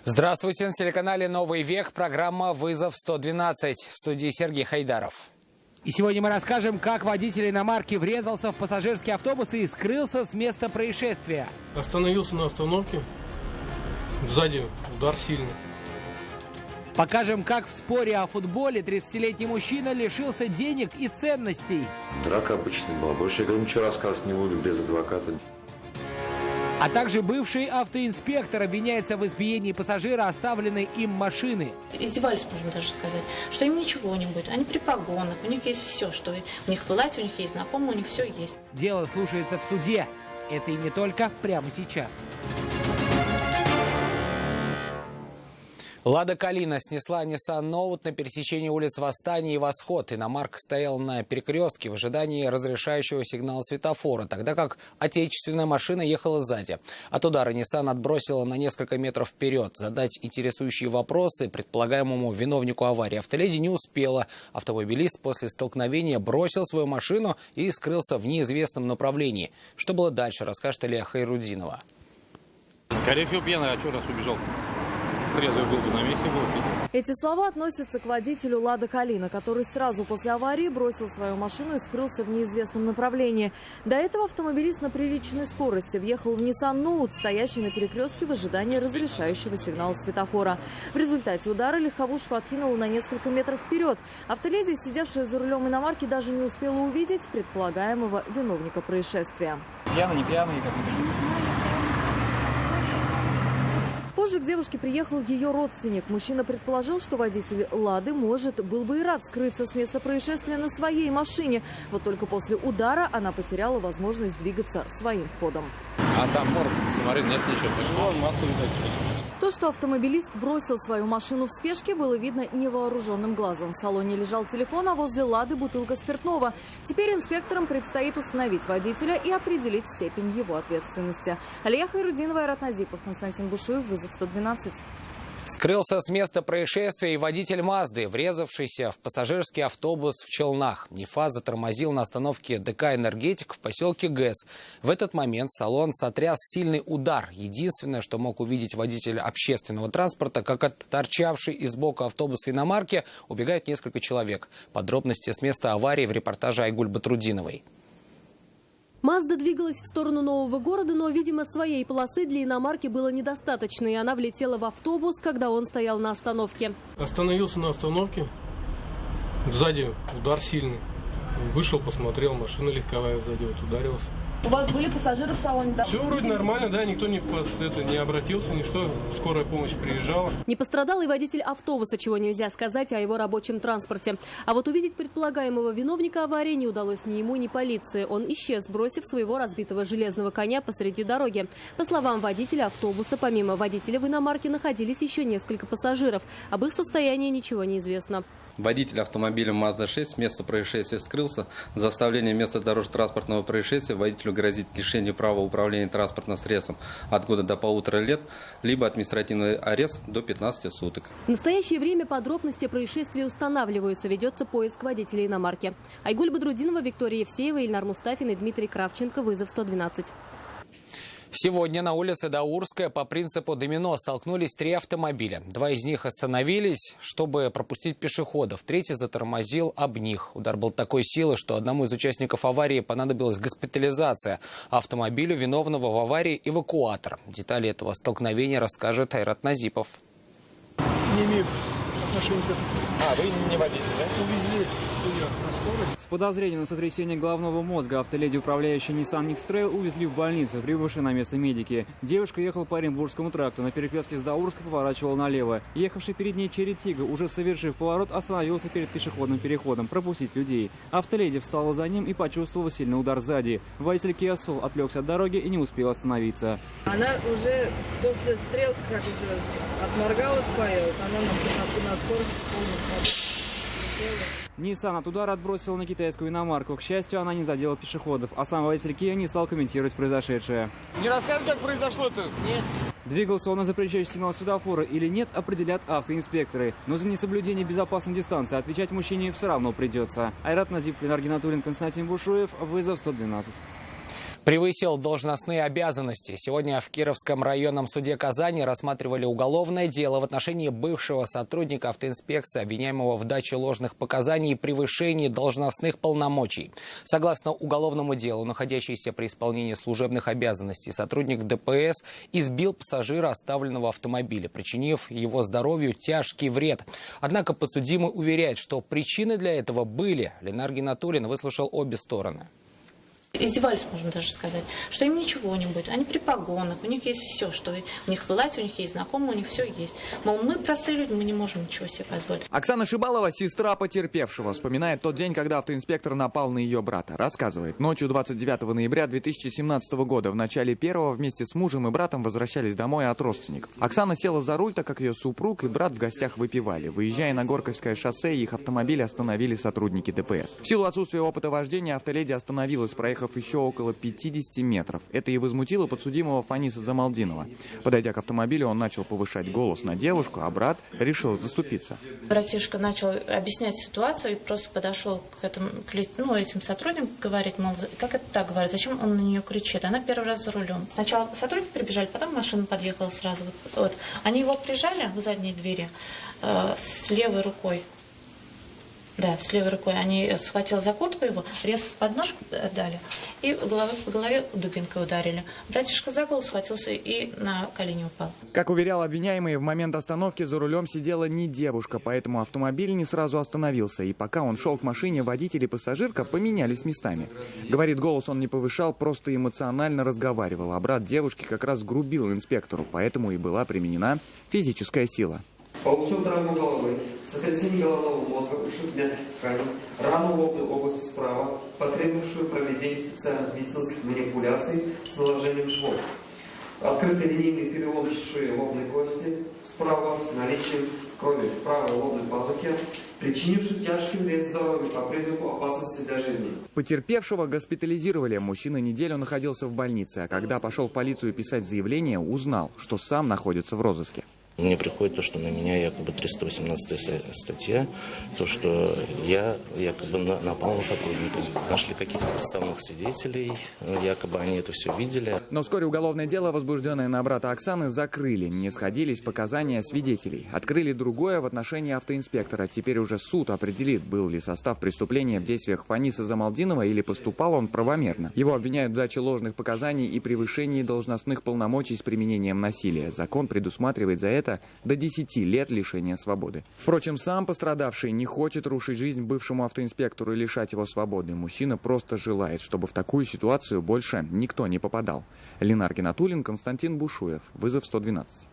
Здравствуйте, на телеканале «Новый век», программа «Вызов 112». В студии Сергей Хайдаров. И сегодня мы расскажем, как водитель иномарки врезался в пассажирский автобус и скрылся с места происшествия. Остановился на остановке. Сзади удар сильный. Покажем, как в споре о футболе 30-летний мужчина лишился денег и ценностей. Драка обычная была. Больше я говорю, ничего рассказывать не буду без адвоката. А также бывший автоинспектор обвиняется в избиении пассажира, оставленной им машины. Издевались, можно даже сказать, что им ничего не будет. Они при погонах, у них есть все, что у них власть, у них есть знакомые, у них все есть. Дело слушается в суде. Это и не только прямо сейчас. Лада Калина снесла Nissan Note на пересечении улиц Восстания и Восход. Иномарка стояла на перекрестке в ожидании разрешающего сигнала светофора, тогда как отечественная машина ехала сзади. От удара Nissan отбросила на несколько метров вперед. Задать интересующие вопросы предполагаемому виновнику аварии автоледи не успела. Автомобилист после столкновения бросил свою машину и скрылся в неизвестном направлении. Что было дальше, расскажет Илья Хайрудинова. Скорее всего, пьяный, а что раз убежал? Трезвый был бы на месте, был сидел. Эти слова относятся к водителю «Лада Калина», который сразу после аварии бросил свою машину и скрылся в неизвестном направлении. До этого автомобилист на приличной скорости въехал в Nissan Note, стоящий на перекрестке в ожидании разрешающего сигнала светофора. В результате удара легковушку откинуло на несколько метров вперед. Автоледи, сидевшая за рулем иномарки, даже не успела увидеть предполагаемого виновника происшествия. Пьяный, не пьяный, как бы. Позже к девушке приехал ее родственник. Мужчина предположил, что водитель «Лады», был бы и рад скрыться с места происшествия на своей машине. Вот только после удара она потеряла возможность двигаться своим ходом. А там морг, смотри, нет ничего. Пришло массу летать. То, что автомобилист бросил свою машину в спешке, было видно невооруженным глазом. В салоне лежал телефон, а возле «Лады» бутылка спиртного. Теперь инспекторам предстоит установить водителя и определить степень его ответственности. Алия Хайрудинова, Айрат Назипов, Константин Бушуев, «Вызов 112». Скрылся с места происшествия и водитель «Мазды», врезавшийся в пассажирский автобус в Челнах. НИФА затормозил на остановке ДК «Энергетик» в поселке ГЭС. В этот момент салон сотряс сильный удар. Единственное, что мог увидеть водитель общественного транспорта, как от торчавшей из бока автобуса иномарки убегают несколько человек. Подробности с места аварии в репортаже Айгуль Батрудиновой. «Мазда» двигалась в сторону Нового города, но, видимо, своей полосы для иномарки было недостаточно, и она влетела в автобус, когда он стоял на остановке. Остановился на остановке. Сзади удар сильный. Вышел, посмотрел, машина легковая сзади вот ударилась. У вас были пассажиры в салоне, да? Все вроде нормально, да, никто не обратился, ничто, скорая помощь приезжала. Не пострадал и водитель автобуса, чего нельзя сказать о его рабочем транспорте. А вот увидеть предполагаемого виновника аварии не удалось ни ему, ни полиции. Он исчез, бросив своего разбитого железного коня посреди дороги. По словам водителя автобуса, помимо водителя в иномарке находились еще несколько пассажиров. Об их состоянии ничего не известно. Водитель автомобиля МАЗДА-6 с места происшествия скрылся. За оставление места дорожно-транспортного происшествия водителю грозит лишение права управления транспортным средством от года до 1,5 лет, либо административный арест до 15 суток. В настоящее время подробности происшествия устанавливаются. Ведется поиск водителя иномарки. Айгуль Батрудинова, Виктория Евсеева, Ильнар Мустафин и Дмитрий Кравченко. «Вызов 112». Сегодня на улице Даурская по принципу домино столкнулись 3 автомобиля. 2 из них остановились, чтобы пропустить пешеходов. 3-й затормозил об них. Удар был такой силы, что одному из участников аварии понадобилась госпитализация. Автомобилю виновного в аварии эвакуатор. Детали этого столкновения расскажет Айрат Назипов. Не имею отношения к этому. Вы не водитель, да? Увезли на скорость. С подозрением на сотрясение головного мозга автоледи, управляющей Nissan X-Trail, увезли в больницу, прибывшие на место медики. Девушка ехала по Оренбургскому тракту. На перекрестке с Даурской поворачивала налево. Ехавший перед ней Черетига, уже совершив поворот, остановился перед пешеходным переходом пропустить людей. Автоледи встала за ним и почувствовала сильный удар сзади. Водитель Kia Soul отвлекся от дороги и не успел остановиться. Она уже после стрелки, как уже отморгала свое, она на скорости полной. Nissan от удара отбросила на китайскую иномарку. К счастью, она не задела пешеходов, а сам водитель Kia не стал комментировать произошедшее. Не расскажешь, как произошло-то? Нет. Двигался он на запрещающий сигнал светофора или нет, определят автоинспекторы. Но за несоблюдение безопасной дистанции отвечать мужчине все равно придется. Айрат Назипов, Ильнар Гинатуллин, Константин Бушуев. «Вызов 112». Превысил должностные обязанности. Сегодня в Кировском районном суде Казани рассматривали уголовное дело в отношении бывшего сотрудника автоинспекции, обвиняемого в даче ложных показаний и превышении должностных полномочий. Согласно уголовному делу, находящийся при исполнении служебных обязанностей сотрудник ДПС избил пассажира оставленного автомобиля, причинив его здоровью тяжкий вред. Однако подсудимый уверяет, что причины для этого были. Ленар Гинатуллин выслушал обе стороны. Издевались, можно даже сказать, что им ничего не будет. Они при погонах, у них есть все, что у них власть, у них есть знакомые, у них все есть. Мол, мы простые люди, мы не можем ничего себе позволить. Оксана Шибалова, сестра потерпевшего, вспоминает тот день, когда автоинспектор напал на ее брата. Рассказывает, ночью 29 ноября 2017 года в начале первого вместе с мужем и братом возвращались домой от родственников. Оксана села за руль, так как ее супруг и брат в гостях выпивали. Выезжая на Горьковское шоссе, их автомобиль остановили сотрудники ДПС. В силу отсутствия опыта вождения автоледи остановилась, проехав еще около 50 метров. Это и возмутило подсудимого Фаниса Замалдинова. Подойдя к автомобилю, он начал повышать голос на девушку, а брат решил заступиться. Братишка начал объяснять ситуацию и просто подошел к этим сотрудникам, говорит, мол, как это так, говорит, зачем он на нее кричит? Она первый раз за рулем. Сначала сотрудники прибежали, потом машина подъехала сразу. Вот. Они его прижали к задней двери с левой рукой. Да, с левой рукой. Они схватили за куртку его, резко подножку дали и по голове дубинкой ударили. Братишка за голову схватился и на колени упал. Как уверял обвиняемый, в момент остановки за рулем сидела не девушка, поэтому автомобиль не сразу остановился. И пока он шел к машине, водитель и пассажирка поменялись местами. Говорит, голос он не повышал, просто эмоционально разговаривал. А брат девушки как раз грубил инспектору, поэтому и была применена физическая сила. Получил травму головы, сотрясение головного мозга, ушиб нервных тканей, рану в лобной области справа, потребовавшую проведения специальных медицинских манипуляций с наложением швов. Открытый линейный перелом шеи лобной кости справа с наличием крови в правой лобной пазухе, причинивший тяжкий вред здоровью по признаку опасности для жизни. Потерпевшего госпитализировали. Мужчина неделю находился в больнице, а когда пошел в полицию писать заявление, узнал, что сам находится в розыске. Мне приходит то, что на меня якобы 318 статья, то, что я якобы напал на сотрудника. Нашли каких-то подставных свидетелей, якобы они это все видели. Но вскоре уголовное дело, возбужденное на брата Оксаны, закрыли. Не сходились показания свидетелей. Открыли другое в отношении автоинспектора. Теперь уже суд определит, был ли состав преступления в действиях Фаниса Замалдинова или поступал он правомерно. Его обвиняют в даче ложных показаний и превышении должностных полномочий с применением насилия. Закон предусматривает за это до 10 лет лишения свободы. Впрочем, сам пострадавший не хочет рушить жизнь бывшему автоинспектору и лишать его свободы. Мужчина просто желает, чтобы в такую ситуацию больше никто не попадал. Ленар Гинатуллин, Константин Бушуев. Вызов 112.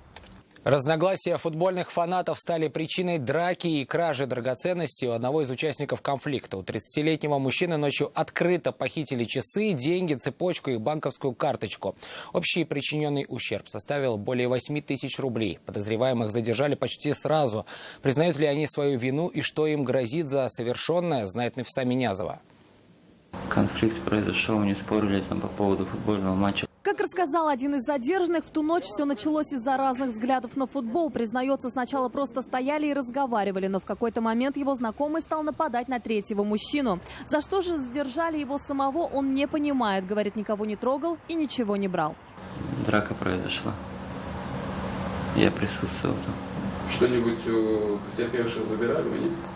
Разногласия футбольных фанатов стали причиной драки и кражи драгоценностей у одного из участников конфликта. У 30-летнего мужчины ночью открыто похитили часы, деньги, цепочку и банковскую карточку. Общий причиненный ущерб составил более 8 тысяч рублей. Подозреваемых задержали почти сразу. Признают ли они свою вину и что им грозит за совершенное, знает Нафиса Минязова. Конфликт произошел, не спорили там по поводу футбольного матча. Как рассказал один из задержанных, в ту ночь все началось из-за разных взглядов на футбол. Признается, сначала просто стояли и разговаривали, но в какой-то момент его знакомый стал нападать на третьего мужчину. За что же задержали его самого, он не понимает. Говорит, никого не трогал и ничего не брал. Драка произошла. Я присутствовал там. Что-нибудь у потерпевших забирали?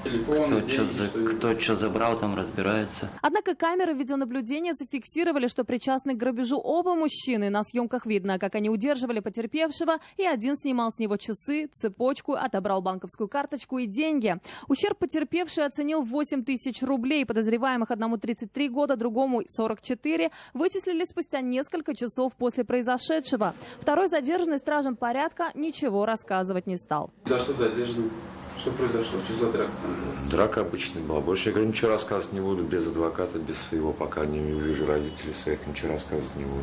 Телефон, кто что забрал, там разбирается. Однако камеры видеонаблюдения зафиксировали, что причастны к грабежу оба мужчины. На съемках видно, как они удерживали потерпевшего, и один снимал с него часы, цепочку, отобрал банковскую карточку и деньги. Ущерб потерпевший оценил в 8 тысяч рублей. Подозреваемых одному 33 года, другому 44, вычислили спустя несколько часов после произошедшего. Второй задержанный стражем порядка ничего рассказывать не стал. За что задержан? Что произошло? Что за драка? Драка обычная была. Больше я говорю, ничего рассказывать не буду. Без адвоката, без своего. Пока не увижу родителей своих, ничего рассказывать не буду.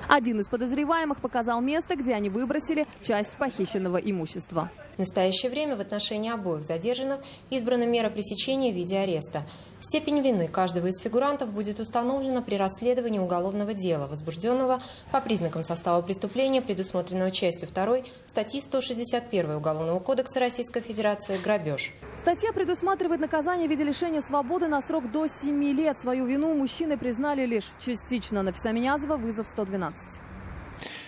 Один из подозреваемых показал место, где они выбросили часть похищенного имущества. В настоящее время в отношении обоих задержанных избрана мера пресечения в виде ареста. Степень вины каждого из фигурантов будет установлена при расследовании уголовного дела, возбужденного по признакам состава преступления, предусмотренного частью 2 статьи 161 Уголовного кодекса Российской Федерации «Грабеж». Статья предусматривает наказание в виде лишения свободы на срок до 7 лет. Свою вину мужчины признали лишь частично. Нафиса Минязова, вызов 112.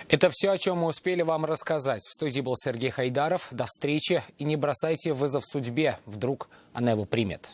Это все, о чем мы успели вам рассказать. В студии был Сергей Хайдаров. До встречи. И не бросайте вызов судьбе. Вдруг она его примет.